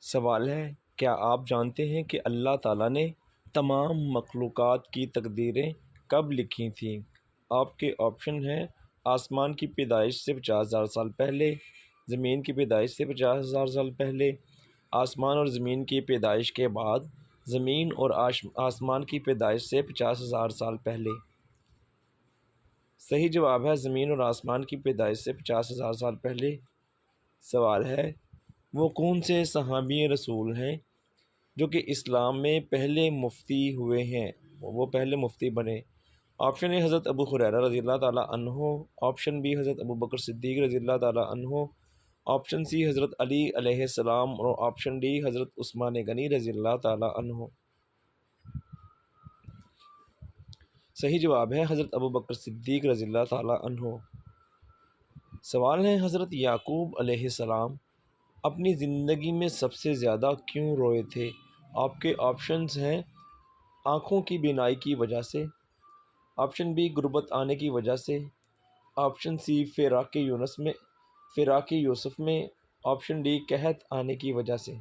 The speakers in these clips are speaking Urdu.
سوال ہے، کیا آپ جانتے ہیں کہ اللہ تعالیٰ نے تمام مخلوقات کی تقدیریں کب لکھی تھیں؟ آپ کے آپشن ہیں: آسمان کی پیدائش سے 50,000 سال پہلے، زمین کی پیدائش سے 50,000 سال پہلے، آسمان اور زمین کی پیدائش کے بعد، زمین اور آسمان کی پیدائش سے 50,000 سال پہلے۔ صحیح جواب ہے زمین اور آسمان کی پیدائش سے 50,000 سال پہلے۔ سوال ہے، وہ کون سے صحابی رسول ہیں جو کہ اسلام میں پہلے مفتی ہوئے ہیں، وہ پہلے مفتی بنے؟ آپشن اے حضرت ابو ہریرہ رضی اللہ تعالیٰ عنہ، آپشن بی حضرت ابو بکر صدیق رضی اللہ تعالیٰ عنہ، آپشن سی حضرت علی علیہ السلام، اور آپشن ڈی حضرت عثمان غنی رضی اللہ تعالیٰ عنہ۔ صحیح جواب ہے حضرت ابو بکر صدیق رضی اللہ تعالیٰ عنہ۔ سوال ہے، حضرت یعقوب علیہ السلام اپنی زندگی میں سب سے زیادہ کیوں روئے تھے؟ آپ کے آپشنز ہیں: آنکھوں کی بینائی کی وجہ سے، آپشن بی غربت آنے کی وجہ سے، آپشن سی فراق یوسف میں، آپشن ڈی قحط آنے کی وجہ سے۔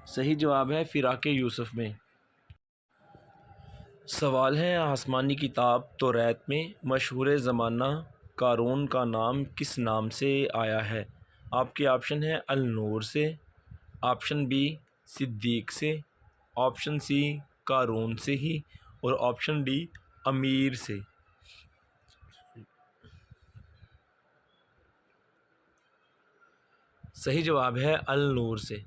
صحیح جواب ہے فراق یوسف میں۔ سوال ہے، آسمانی کتاب توریت میں مشہور زمانہ قارون کا نام کس نام سے آیا ہے؟ آپ کے آپشن ہیں: النور سے، آپشن بی صدیق سے، آپشن سی قارون سے ہی، اور آپشن ڈی امیر سے۔ صحیح جواب ہے النور سے۔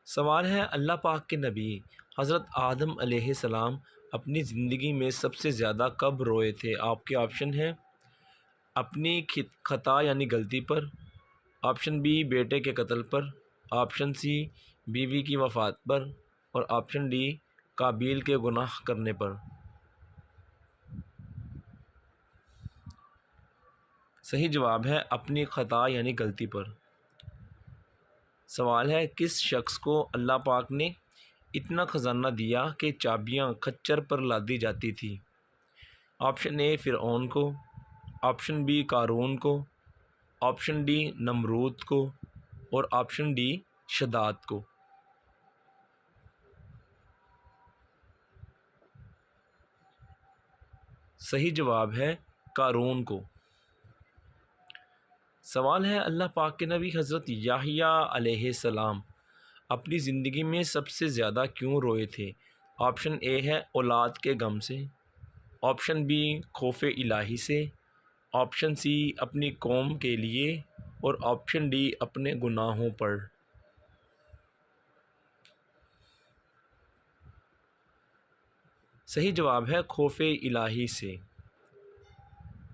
سوال ہے، اللہ پاک کے نبی حضرت آدم علیہ السلام اپنی زندگی میں سب سے زیادہ کب روئے تھے؟ آپ کے آپشن ہیں: اپنی خطا یعنی غلطی پر، آپشن بی بیٹے کے قتل پر، آپشن سی بیوی کی وفات پر، اور آپشن ڈی قابیل کے گناہ کرنے پر۔ صحیح جواب ہے اپنی خطا یعنی غلطی پر۔ سوال ہے، کس شخص کو اللہ پاک نے اتنا خزانہ دیا کہ چابیاں کھچر پر لادی جاتی تھی؟ آپشن اے فرعون کو، آپشن بی قارون کو، آپشن ڈی نمرود کو، اور آپشن ڈی شداد کو۔ صحیح جواب ہے قارون کو۔ سوال ہے، اللہ پاک کے نبی حضرت یحییٰ علیہ السلام اپنی زندگی میں سب سے زیادہ کیوں روئے تھے؟ آپشن اے ہے اولاد کے غم سے، آپشن بی خوف الہی سے، آپشن سی اپنی قوم کے لیے، اور آپشن ڈی اپنے گناہوں پر۔ صحیح جواب ہے خوف الہی سے۔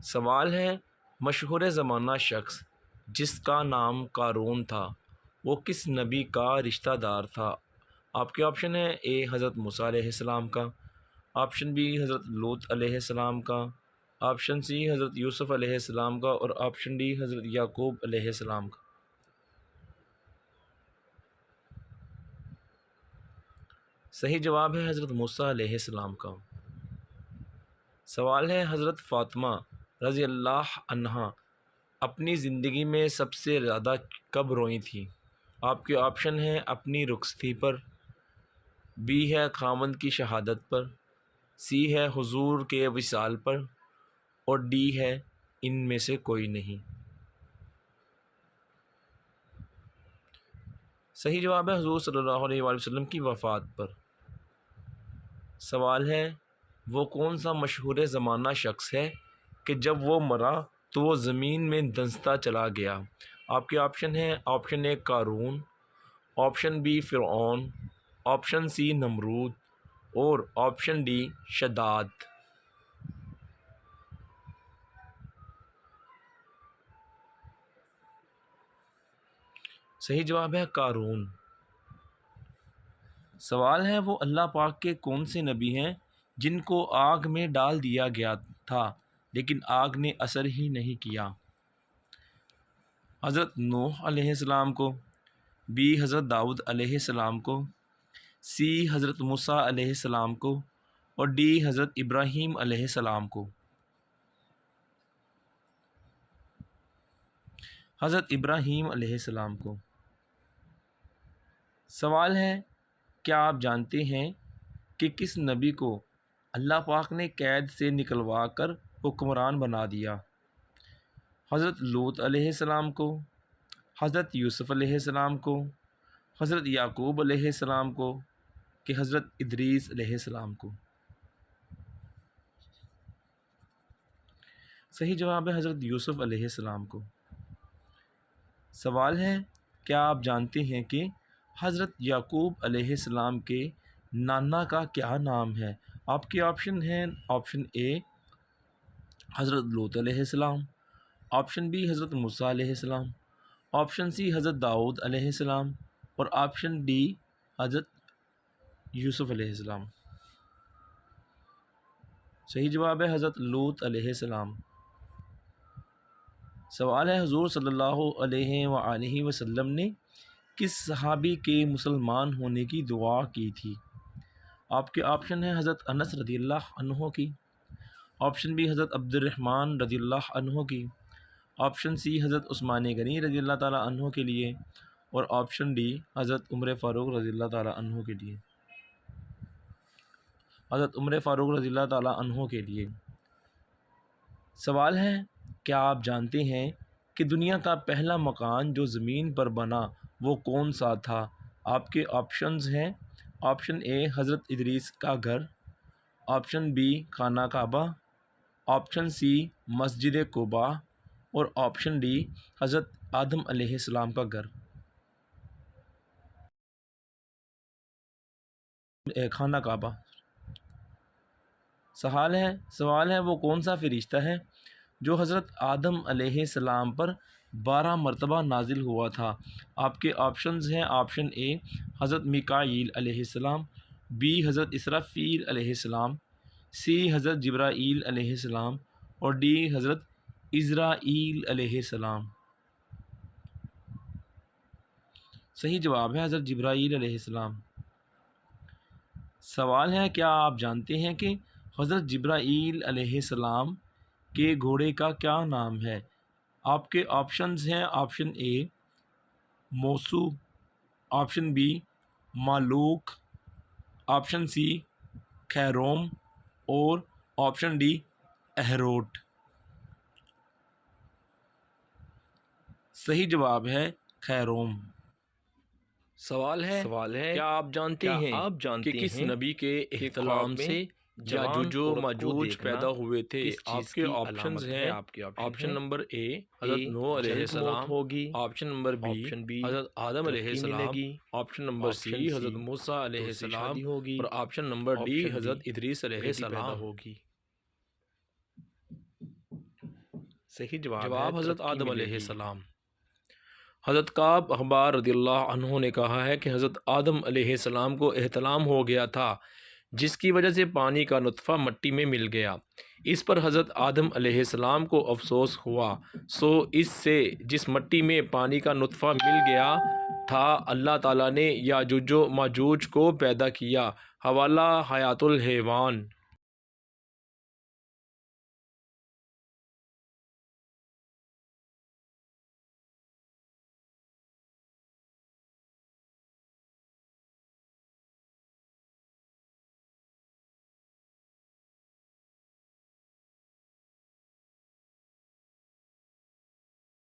سوال ہے، مشہور زمانہ شخص جس کا نام قارون تھا وہ کس نبی کا رشتہ دار تھا؟ آپ کے آپشن ہیں: اے حضرت موسیٰ علیہ السلام کا، آپشن بی حضرت لوط علیہ السلام کا، آپشن سی حضرت یوسف علیہ السلام کا، اور آپشن ڈی حضرت یعقوب علیہ السلام کا۔ صحیح جواب ہے حضرت موسیٰ علیہ السلام کا۔ سوال ہے، حضرت فاطمہ رضی اللہ عنہا اپنی زندگی میں سب سے زیادہ کب روئی تھیں؟ آپ کے آپشن ہیں: اپنی رخصتی پر، بی ہے خاوند کی شہادت پر، سی ہے حضور کے وصال پر، اور ڈی ہے ان میں سے کوئی نہیں۔ صحیح جواب ہے حضور صلی اللہ علیہ وآلہ وسلم کی وفات پر۔ سوال ہے، وہ کون سا مشہور زمانہ شخص ہے کہ جب وہ مرا تو وہ زمین میں دھنستا چلا گیا؟ آپ کے آپشن ہیں: آپشن اے قارون، آپشن بی فرعون، آپشن سی نمرود، اور آپشن ڈی شداد۔ صحیح جواب ہے قارون۔ سوال ہے، وہ اللہ پاک کے کون سے نبی ہیں جن کو آگ میں ڈال دیا گیا تھا لیکن آگ نے اثر ہی نہیں کیا؟ حضرت نوح علیہ السلام کو، بی حضرت داؤد علیہ السلام کو، سی حضرت موسیٰ علیہ السلام کو، اور ڈی حضرت ابراہیم علیہ السلام کو۔ حضرت ابراہیم علیہ السلام کو۔ سوال ہے، کیا آپ جانتے ہیں کہ کس نبی کو اللہ پاک نے قید سے نکلوا کر حکمران بنا دیا؟ حضرت لوط علیہ السلام کو، حضرت یوسف علیہ السلام کو، حضرت یعقوب علیہ السلام کو، کہ حضرت ادریس علیہ السلام کو؟ صحیح جواب ہے حضرت یوسف علیہ السلام کو۔ سوال ہے، کیا آپ جانتے ہیں کہ حضرت یعقوب علیہ السلام کے نانا کا کیا نام ہے؟ آپ کے آپشن ہیں، آپشن اے حضرت لوط علیہ السلام، آپشن بی حضرت موسیٰ علیہ السلام، آپشن سی حضرت داؤد علیہ السلام، اور آپشن ڈی حضرت یوسف علیہ السلام۔ صحیح جواب ہے حضرت لوط علیہ السلام۔ سوال ہے، حضور صلی اللہ علیہ وآلہ وسلم نے کس صحابی کے مسلمان ہونے کی دعا کی تھی؟ آپ کے آپشن ہیں حضرت انس رضی اللہ عنہ کی، آپشن بی حضرت عبد الرحمن رضی اللہ عنہ کی، آپشن سی حضرت عثمان غنی رضی اللہ تعالیٰ عنہ کے لیے، اور آپشن ڈی حضرت عمر فاروق رضی اللہ تعالیٰ عنہ کے لیے۔ حضرت عمر فاروق رضی اللہ تعالیٰ عنہ کے لیے۔ سوال ہے، کیا آپ جانتے ہیں کہ دنیا کا پہلا مکان جو زمین پر بنا وہ کون سا تھا؟ آپ کے آپشنز ہیں، آپشن اے حضرت ادریس کا گھر، آپشن بی خانہ کعبہ، آپشن سی مسجد قباء، اور آپشن ڈی حضرت آدم علیہ السلام کا گھر، خانہ کعبہ۔ سوال ہے وہ کون سا فرشتہ ہے جو حضرت آدم علیہ السلام پر 12 مرتبہ نازل ہوا تھا؟ آپ کے آپشنز ہیں، آپشن اے حضرت میکائیل علیہ السلام، بی حضرت اسرافیل علیہ السلام، سی حضرت جبرائیل علیہ السلام، اور ڈی حضرت اسرائیل علیہ السلام۔ صحیح جواب ہے حضرت جبرائیل علیہ السلام۔ سوال ہے، کیا آپ جانتے ہیں کہ حضرت جبرائیل علیہ السلام کے گھوڑے کا کیا نام ہے؟ آپ کے آپشنز ہیں، آپشن اے موسو، آپشن بی مالوک، آپشن سی خیروم، اور آپشن ڈی اہروٹ۔ صحیح جواب ہے خیروم۔ سوال ہے، کیا آپ جانتے ہیں کہ کس نبی کے احتلام سے یاجوج و ماجوج پیدا ہوئے تھے؟ آپ کے آپشنز ہیں، آپشن نمبر اے حضرت نوح علیہ السلام، آپشن نمبر بی حضرت آدم علیہ السلام، آپشن نمبر سی حضرت موسیٰ علیہ السلام، اور آپشن نمبر ڈی حضرت ادریس علیہ السلام ہوگی۔ صحیح جواب حضرت آدم علیہ السلام۔ حضرت کعب احبار رضی اللہ عنہ نے کہا ہے کہ حضرت آدم علیہ السلام کو احتلام ہو گیا تھا، جس کی وجہ سے پانی کا نطفہ مٹی میں مل گیا۔ اس پر حضرت آدم علیہ السلام کو افسوس ہوا، سو اس سے جس مٹی میں پانی کا نطفہ مل گیا تھا اللہ تعالیٰ نے یاجوج و ماجوج کو پیدا کیا۔ حوالہ حیات الحیوان۔